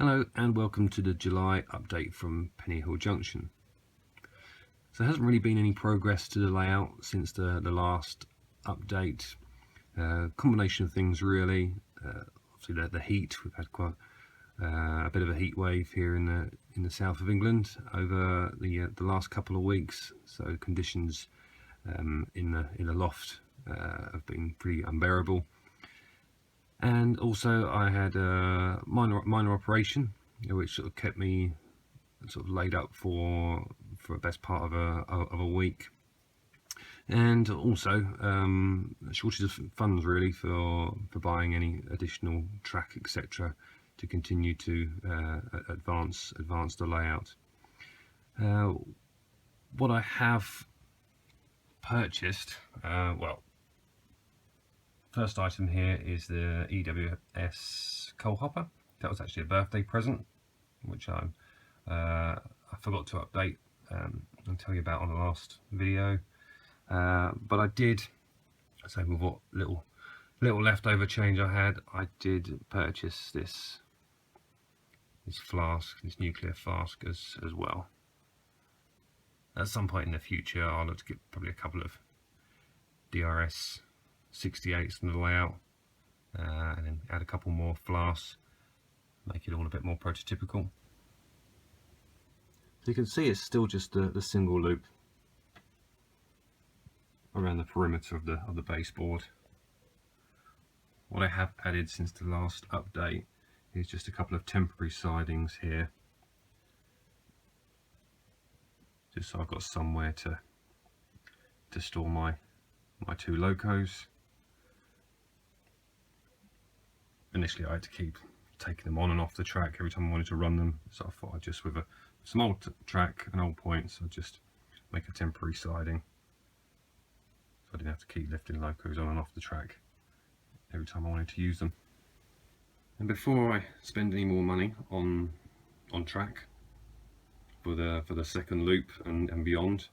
Hello and welcome to the July update from Pennyhill Junction. So there hasn't really been any progress to the layout since the last update. Combination of things really. Obviously the heat, we've had quite a bit of a heat wave here in the south of England over the last couple of weeks. So conditions in the loft have been pretty unbearable. And also I had a minor operation which sort of kept me sort of laid up for the best part of a week, and also a shortage of funds really for buying any additional track etc. to continue to advance the layout. What I have purchased, well, first item here is the EWS coal hopper. That was actually a birthday present, which I forgot to update and tell you about on the last video. But I did, so with what little leftover change I had, I did purchase this flask, this nuclear flask as well. At some point in the future, I'll look to get probably a couple of DRS 68s in the layout, and then add a couple more flasks, make it all a bit more prototypical. So you can see it's still just the single loop around the perimeter of the baseboard. What I have added since the last update is just a couple of temporary sidings here, just so I've got somewhere to store my two locos. Initially I had to keep taking them on and off the track every time I wanted to run them, so I thought I'd just, with a small track and old points, I'd just make a temporary siding so I didn't have to keep lifting locos on and off the track every time I wanted to use them. And before I spend any more money on track for the second loop and beyond,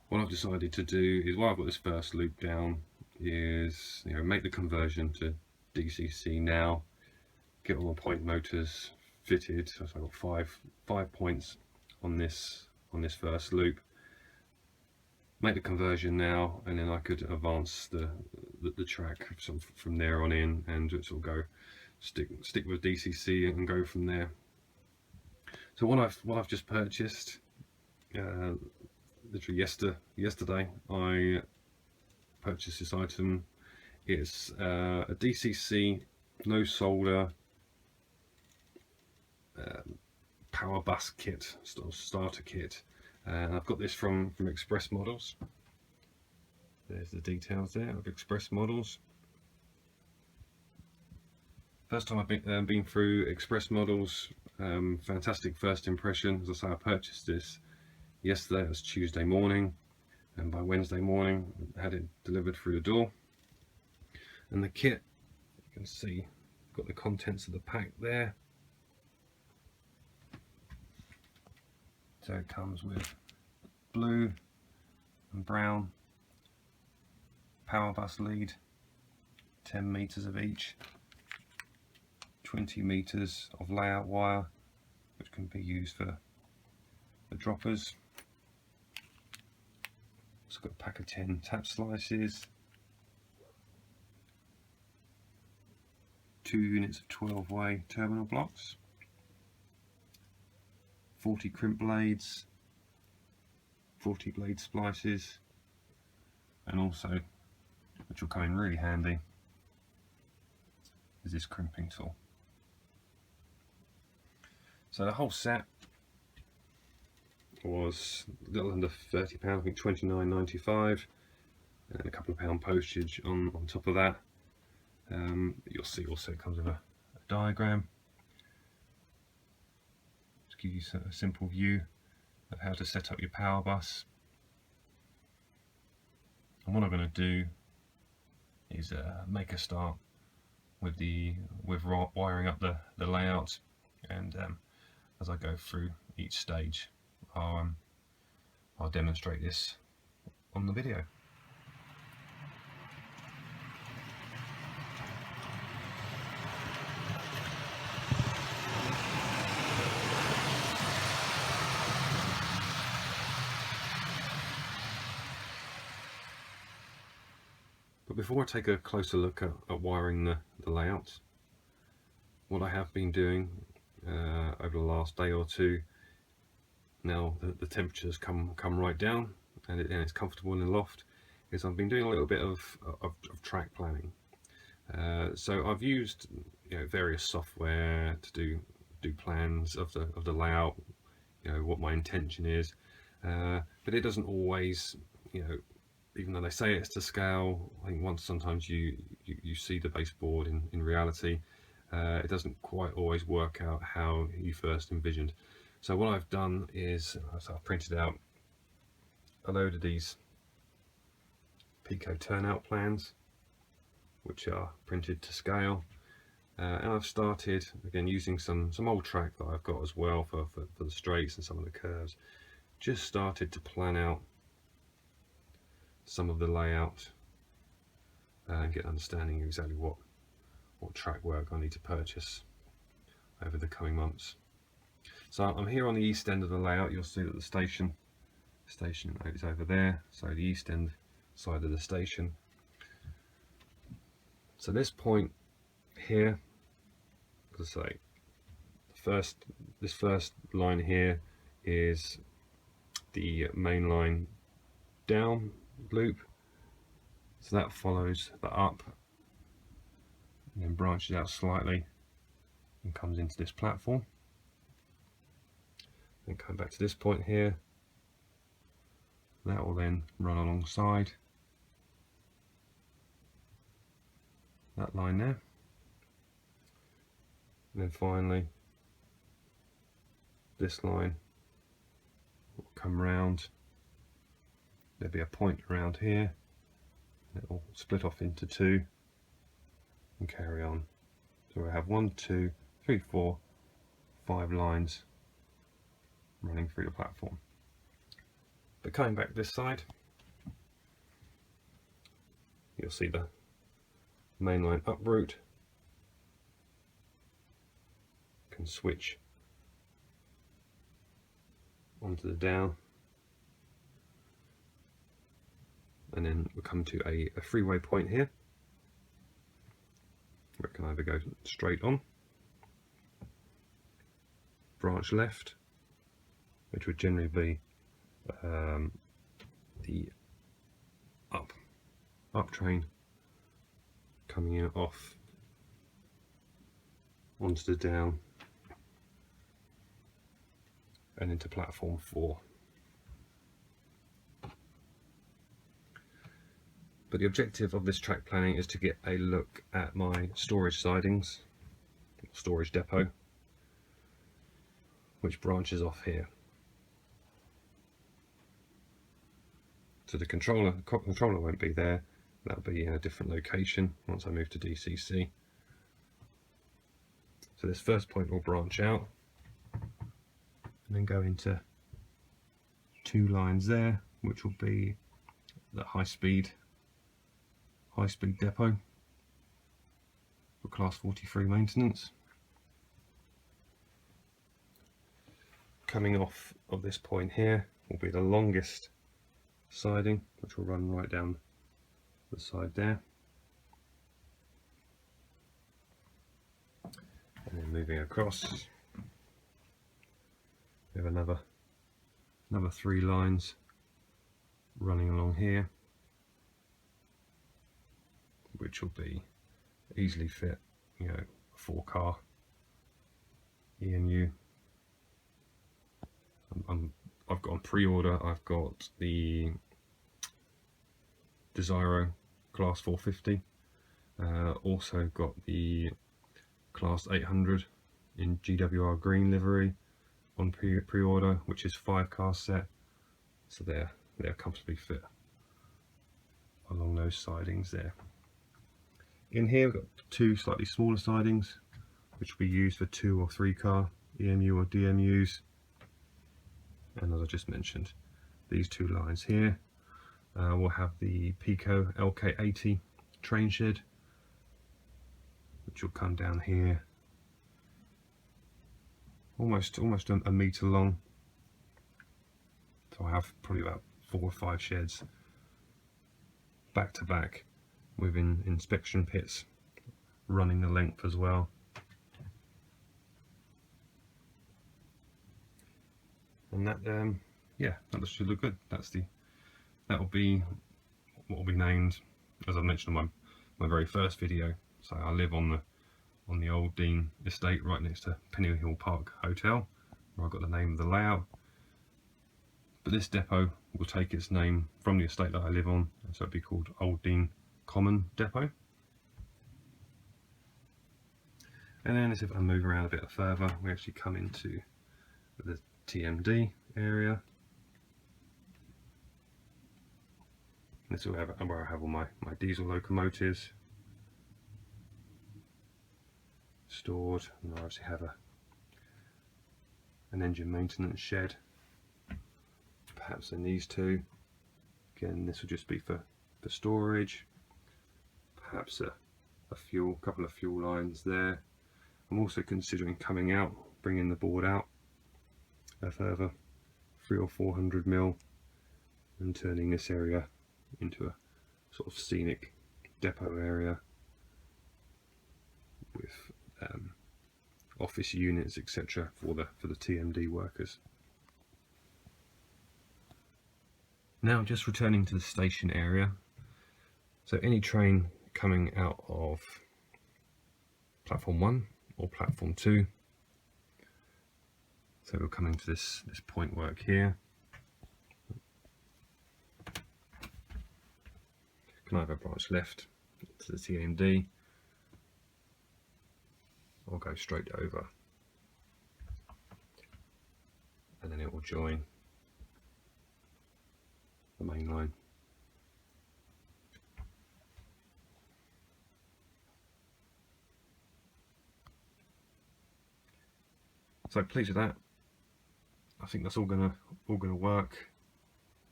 what I've decided to do is, while I've got this first loop down, is make the conversion to DCC now, get all the point motors fitted. So I've got five points on this first loop. Make the conversion now, and then I could advance the track from there on in, and sort of go stick with DCC and go from there. So what I've just purchased, literally yesterday, I purchased this item. It's a DCC no solder power bus kit, starter kit, and I've got this from Express Models. There's the details there of Express Models. First time I've been through Express Models. Fantastic first impression. As I say, I purchased this yesterday. It was Tuesday morning, and by Wednesday morning I had it delivered through the door. And the kit, you can see, got the contents of the pack there. So it comes with blue and brown power bus lead, 10 meters of each, 20 meters of layout wire, which can be used for the droppers. It's got a pack of 10 tap slices, 2 units of 12-way terminal blocks, 40 crimp blades, 40 blade splices, and also, which will come in really handy, is this crimping tool. So the whole set was a little under £30, I think £29.95, and a couple of pound postage on top of that. You'll see also it comes with a diagram to give you a simple view of how to set up your power bus. And what I'm going to do is make a start with wiring up the layout, and as I go through each stage, I'll demonstrate this on the video. But before I take a closer look at wiring the layout, what I have been doing over the last day or two, now the temperatures come right down and it's comfortable in the loft, is I've been doing a little bit of track planning. So I've used various software to do plans of the layout, what my intention is, but it doesn't always, even though they say it's to scale, I think sometimes you see the baseboard in reality, it doesn't quite always work out how you first envisioned. So what I've done is I've printed out a load of these Pico turnout plans, which are printed to scale, and I've started again using some old track that I've got as well for the straights and some of the curves. Just started to plan out some of the layout and get an understanding of exactly what track work I need to purchase over the coming months. So I'm here on the east end of the layout. You'll see that the station is over there, so the east end side of the station. So this point here, as I say, this first line here is the main line down loop, so that follows the up and then branches out slightly and comes into this platform. Then come back to this point here, that will then run alongside that line there, and then finally this line will come round. There'll be a point around here, it will split off into two and carry on. So we have 1, 2, 3, 4, 5 lines running through the platform. But coming back this side, you'll see the main line up route can switch onto the down, and then we'll come to a freeway point here where it can either go straight on, branch left, which would generally be the up train coming in off onto the down and into platform 4. But the objective of this track planning is to get a look at my storage sidings, storage depot, which branches off here. So the controller won't be there, that'll be in a different location once I move to DCC. So this first point will branch out and then go into 2 lines there, which will be the high speed depot for class 43 maintenance. Coming off of this point here will be the longest siding, which will run right down the side there, and then moving across we have another 3 lines running along here, which will be easily fit, a 4-car EMU. I've got on pre-order, I've got the Desiro class 450, also got the class 800 in GWR green livery on pre-order, which is 5-car set, so they're comfortably fit along those sidings there. In here we've got 2 slightly smaller sidings, which will be used for 2 or 3-car EMU or DMUs. And as I just mentioned, these 2 lines here will have the Pico LK80 train shed, which will come down here, almost a metre long. So I have probably about 4 or 5 sheds back to back with inspection pits running the length as well. And that yeah, that should look good. That'll be what will be named, as I mentioned in my very first video. So I live on the old Dean estate right next to Pennyhill Park Hotel, where I got the name of the layout. But this depot will take its name from the estate that I live on, so it'll be called Old Dean Common Depot. And then as if I move around a bit further, we actually come into the TMD area. This is where I have all my diesel locomotives stored, and I obviously have an engine maintenance shed. Perhaps in these two, again, this will just be for storage. Perhaps a couple of fuel lines there. I'm also considering coming out, bringing the board out a further 300 or 400 mil and turning this area into a sort of scenic depot area with office units, etc. for the TMD workers. Now just returning to the station area. So any train coming out of platform 1 or platform 2, so we're coming to this point work here, can either branch left to the TMD or go straight over, and then it will join the main line. So pleased with that. I think that's all gonna work,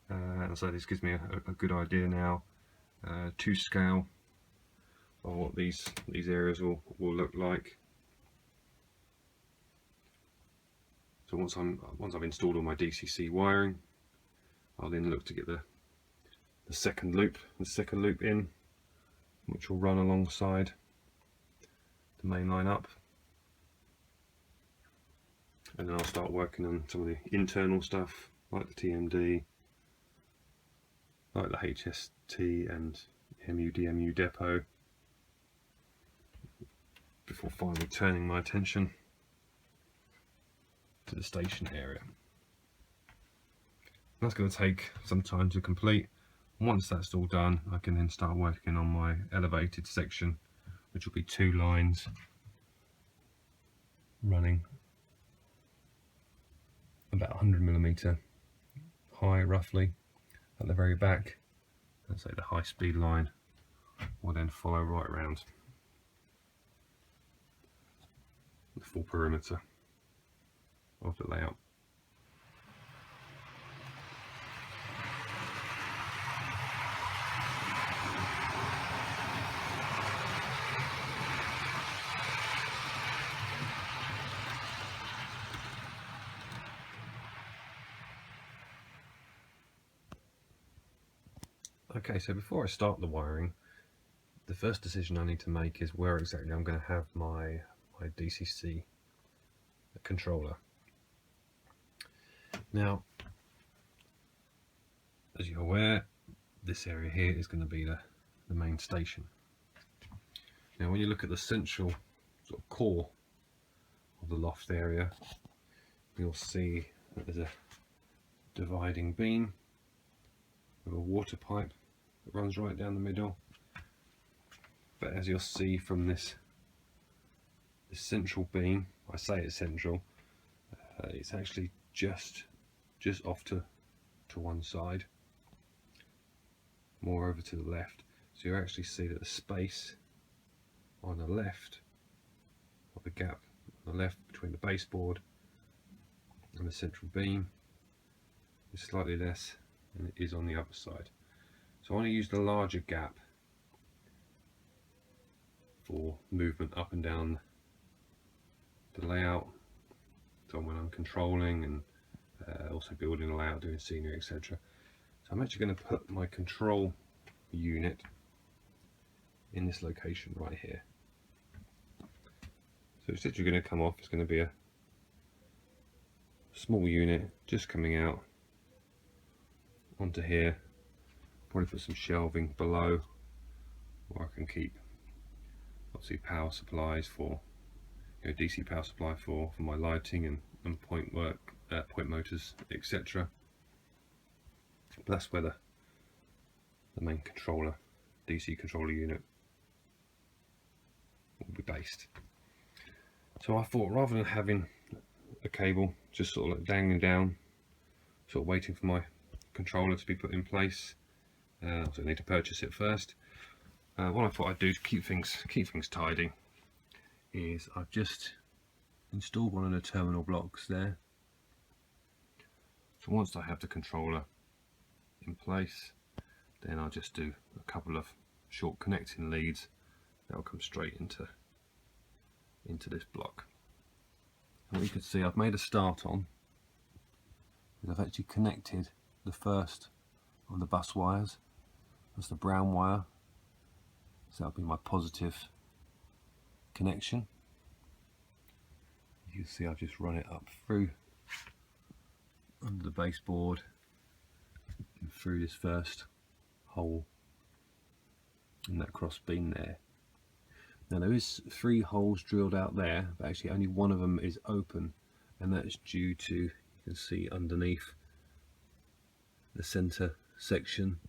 and so this gives me a good idea now to scale of what these areas will look like. So once I've installed all my DCC wiring, I'll then look to get the second loop in, which will run alongside the main line up, and then I'll start working on some of the internal stuff like the TMD, like the HST and MU-DMU depot, before finally turning my attention to the station area. That's going to take some time to complete. Once that's all done, I can then start working on my elevated section, which will be 2 lines running about 100mm high roughly at the very back, and so the high speed line will then follow right around the full perimeter of the layout. Okay, so before I start the wiring, the first decision I need to make is where exactly I'm going to have my DCC controller. Now, as you're aware, this area here is going to be the main station. Now when you look at the central sort of core of the loft area, you'll see that there's a dividing beam with a water pipe that runs right down the middle. But as you'll see from this central beam, I say it's central, it's actually just off to one side, more over to the left. So you actually see that the space on the left, or the gap on the left between the baseboard and the central beam, is slightly less than it is on the other side. So I want to use the larger gap for movement up and down the layout, so when I'm controlling and also building a layout, doing scenery, etc. So I'm actually going to put my control unit in this location right here. So it's literally going to come off. It's going to be a small unit just coming out onto here. Probably put some shelving below where I can keep obviously power supplies for, you know, DC power supply for my lighting and point motors, etc. But that's where the main controller, DC controller unit, will be based. So I thought, rather than having a cable just sort of like dangling down, sort of waiting for my controller to be put in place, so I need to purchase it first. What I thought I'd do to keep things tidy is I've just installed one of the terminal blocks there. So once I have the controller in place, then I'll just do a couple of short connecting leads that will come straight into this block. And what you can see, I've made a start on, is I've actually connected the first of the bus wires. That's the brown wire, so that'll be my positive connection. You can see I've just run it up through under the baseboard and through this first hole in that cross beam there. Now there is 3 holes drilled out there, but actually only one of them is open, and that's due to, you can see underneath the center section,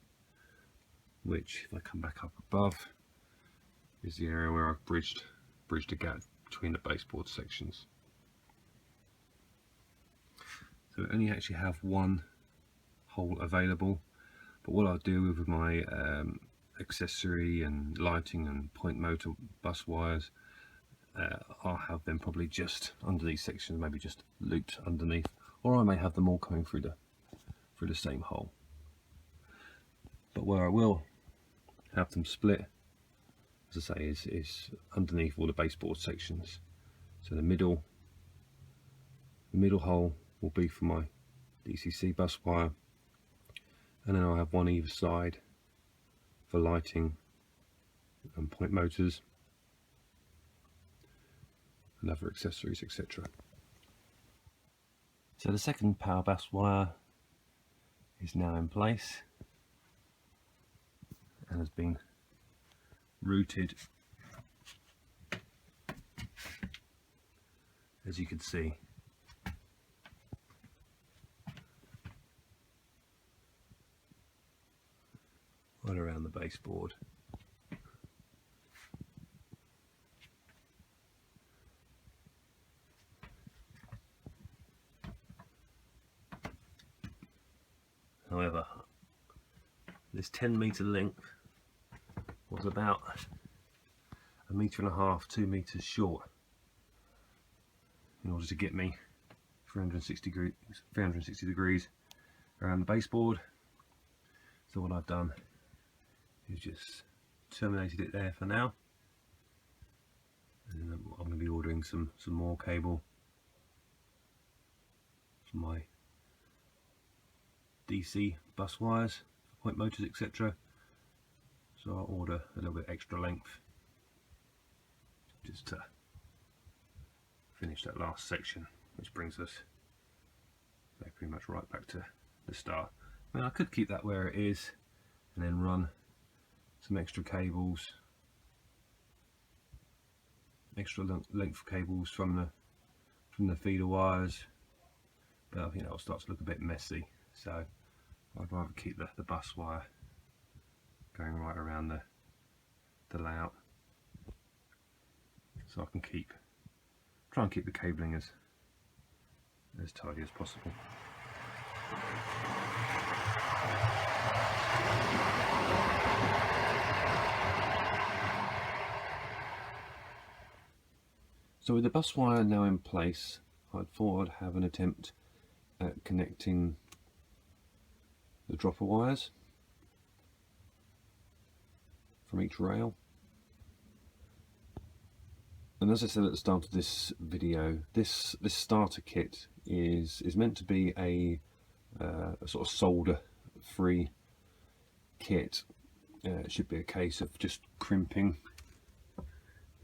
which if I come back up above is the area where I've bridged a gap between the baseboard sections. So I only actually have one hole available, but what I'll do with my accessory and lighting and point motor bus wires, I'll have them probably just under these sections, maybe just looped underneath, or I may have them all coming through the same hole. But where I will have them split, as I say, is underneath all the baseboard sections. So the middle hole will be for my DCC bus wire, and then I'll have one either side for lighting and point motors and other accessories, etc. So the second power bus wire is now in place and has been routed, as you can see, right around the baseboard. However, this 10-meter length was about 1.5 meters, 2 meters short in order to get me 360 degrees around the baseboard. So what I've done is just terminated it there for now, and then I'm going to be ordering some more cable for my DC bus wires, point motors, etc. So I'll order a little bit extra length just to finish that last section, which brings us pretty much right back to the start. I mean, I could keep that where it is and then run some extra cables, extra length cables from the feeder wires, but I think that'll start to look a bit messy. So I'd rather keep the bus wire going right around the layout, so I can try and keep the cabling as tidy as possible. So with the bus wire now in place, I thought I'd have an attempt at connecting the dropper wires from each rail. And as I said at the start of this video, this starter kit is meant to be a sort of solder free kit, it should be a case of just crimping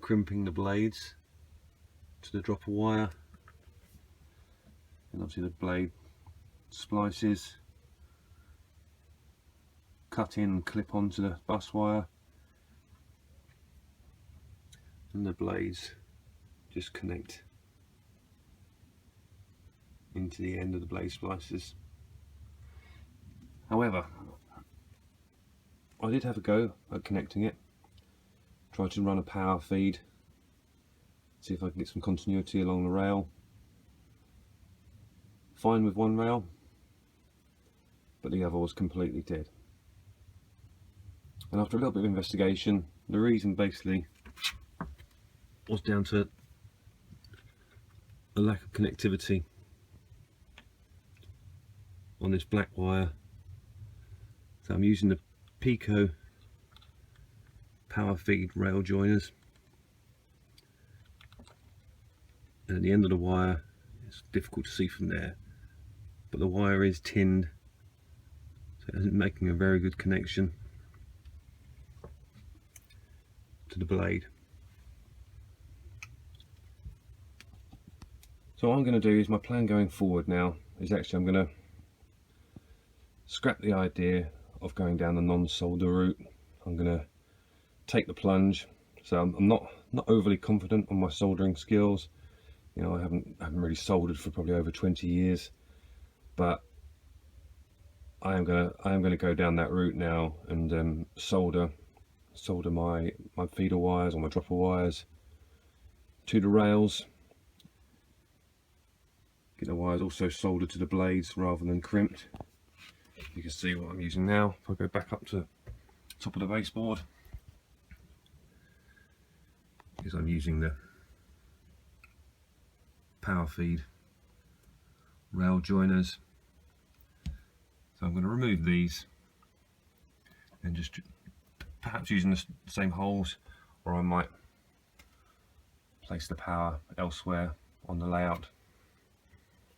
the blades to the dropper wire, and obviously the blade splices cut in and clip onto the bus wire, and the blades just connect into the end of the blade splices. However, I did have a go at connecting it, tried to run a power feed, see if I can get some continuity along the rail. Fine with one rail, but the other was completely dead. And after a little bit of investigation, the reason basically was down to a lack of connectivity on this black wire. So I'm using the Pico power feed rail joiners, and at the end of the wire, it's difficult to see from there, but the wire is tinned, so it isn't making a very good connection to the blade. So what I'm going to do is, my plan going forward now is actually I'm going to scrap the idea of going down the non-solder route. I'm going to take the plunge. So I'm not overly confident on my soldering skills. You know, I haven't really soldered for probably over 20 years, but I am gonna go down that route now and solder my feeder wires or my dropper wires to the rails. Get the wires also soldered to the blades rather than crimped. You can see what I'm using now. If I go back up to top of the baseboard, because I'm using the power feed rail joiners. So I'm going to remove these and just perhaps using the same holes, or I might place the power elsewhere on the layout.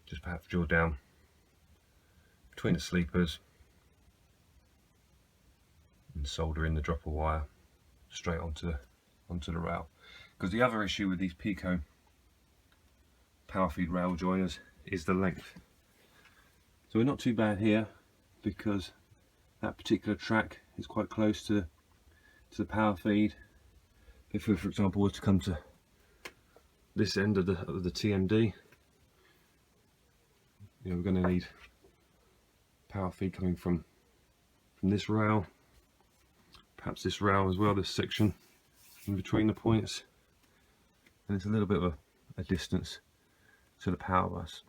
Just perhaps drill down between the sleepers and solder in the dropper wire straight onto the rail. Because the other issue with these Pico power feed rail joiners is the length. So we're not too bad here, because that particular track is quite close to the power feed. If we, for example, were to come to this end of the TMD, you know, we're going to need power feed coming from this rail, perhaps this rail as well, this section in between the points, and it's a little bit of a distance to the power bus.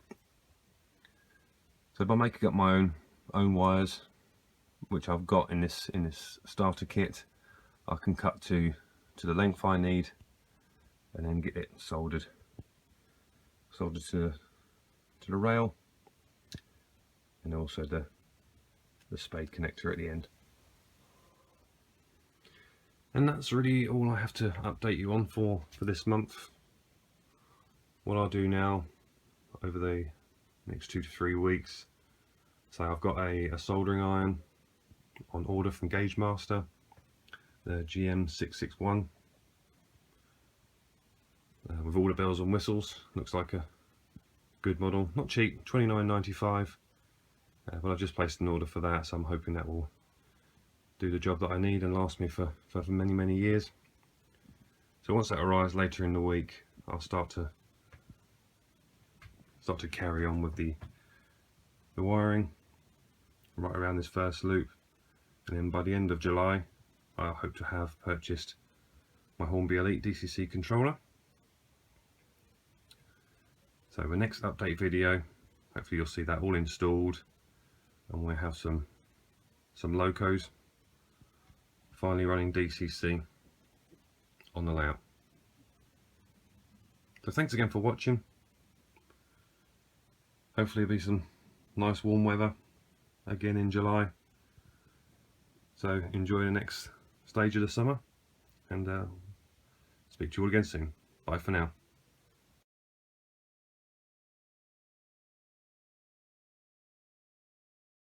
So by making up my own wires, which I've got in this starter kit, I can cut to the length I need and then get it soldered to the rail, and also the spade connector at the end. And that's really all I have to update you on for this month. What I'll do now over the next 2 to 3 weeks, so I've got a soldering iron on order from Gauge Master, the GM661, with all the bells and whistles. Looks like a good model, not cheap, $29.95, but I've just placed an order for that, so I'm hoping that will do the job that I need and last me for many years. So once that arrives later in the week, I'll start to carry on with the wiring right around this first loop, and then by the end of July I hope to have purchased my Hornby Elite DCC controller. So the next update video, hopefully you'll see that all installed, and we'll have some locos finally running DCC on the layout. So thanks again for watching. Hopefully there'll be some nice warm weather again in July. So enjoy the next stage of the summer, and speak to you all again soon. Bye for now.